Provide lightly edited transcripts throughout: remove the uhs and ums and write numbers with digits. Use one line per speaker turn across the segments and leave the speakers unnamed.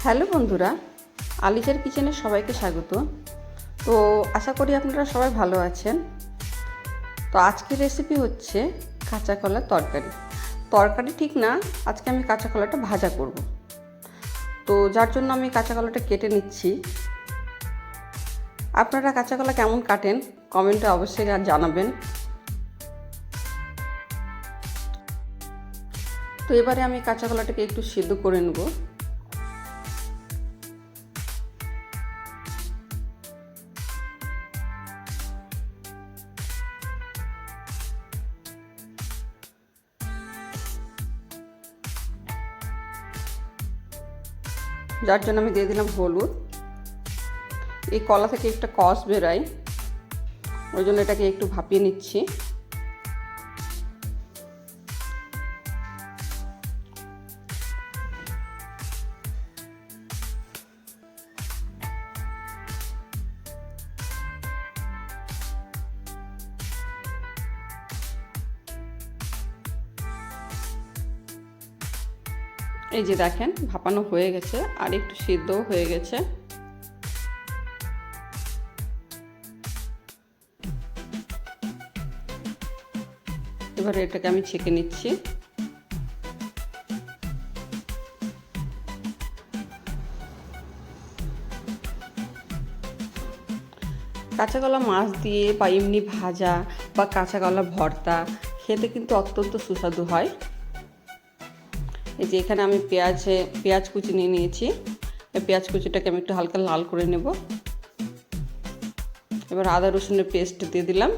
Hello বন্ধুরা, আলিজার কিচেনে সবাইকে স্বাগত। তো আশা করি আপনারা সবাই ভালো আছেন। তো আজকের রেসিপি হচ্ছে কাঁচা কলার তরকারি। তরকারি ঠিক না, আজকে আমি কাঁচা কলাটা ভাজা করব। তো যার জন্য আমি কাঁচা কলাটা কেটে নিচ্ছি। আপনারা কাঁচা কলা কেমন কাটেন কমেন্টে অবশ্যই জানাবেন। তো এবারে আমি কাঁচা কলাটাকে একটু সিদ্ধ করে নেব। যার জন্য আমি দিয়ে দিলাম হলুদ। এই কলা থেকে একটা কষ বেরোয়, ওই জন্য এটাকে একটু ভাপিয়ে নিচ্ছি। এই যে দেখেন ভাপানো হয়ে গেছে আর একটু সিদ্ধও হয়ে গেছে। এবারে এটাকে আমি ছেঁকে নিচ্ছি। কাঁচা কলা মাছ দিয়ে বা এমনি ভাজা বা কাঁচা কলা ভর্তা খেতে কিন্তু অত্যন্ত সুস্বাদু হয়। এই যে এখানে আমি পেঁয়াজ কুচি নিয়ে নিয়েছি। এই পেঁয়াজ কুচিটাকে আমি একটু হালকা লাল করে নেব। এবার আদা রসুনের পেস্ট দিয়ে দিলাম।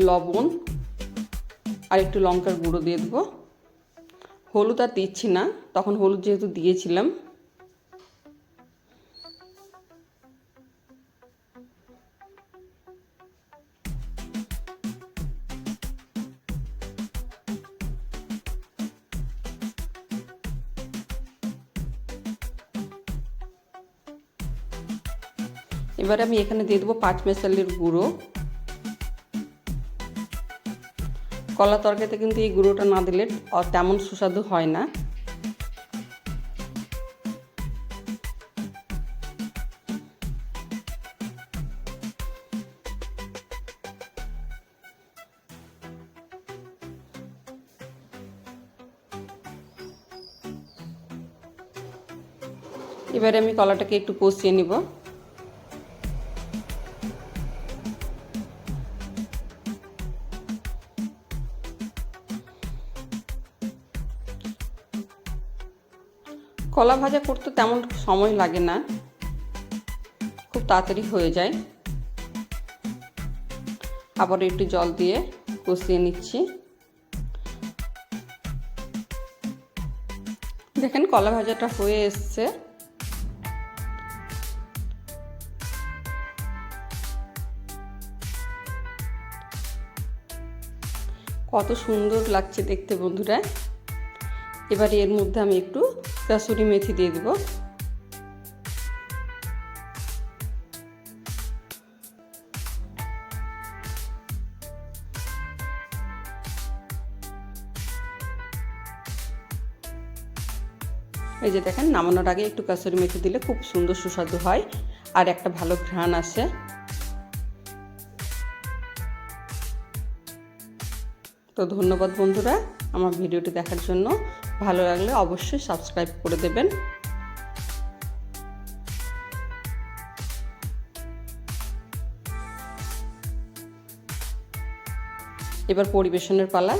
লবণ আর একটু লঙ্কার গুঁড়ো দিয়ে দেবো। হলুদ আর দিচ্ছি না, তখন হলুদ যেহেতু দিয়েছিলাম। এবারে আমি এখানে দিয়ে দেবো 5 মেশালির গুঁড়ো। কলা তরকারিতে কিন্তু এই গুঁড়োটা না দিলে তেমন সুস্বাদু হয় না। এবারে আমি কলাটাকে একটু কষিয়ে নিব। কলা ভাজা করতে তেমন সময় লাগে না, খুব তাড়াতাড়ি হয়ে যায়। আবার একটু জল দিয়ে কষিয়ে নিচ্ছি। দেখেন কলা ভাজাটা হয়ে এসছে। কত সুন্দর লাগছে দেখতে বন্ধুরা। এবারে এর মধ্যে আমি একটু কাসুরি মেথি দিয়ে দেব। এই যে দেখেন নামানোর আগে একটু কাসুরি মেথি দিলে খুব সুন্দর সুস্বাদু হয় আর একটা ভালো ঘ্রাণ আসে। তো ধন্যবাদ বন্ধুরা আমার ভিডিওটি দেখার জন্য। ভালো লাগলে অবশ্যই সাবস্ক্রাইব করে দেবেন। এবার পরিবেশনের পালা।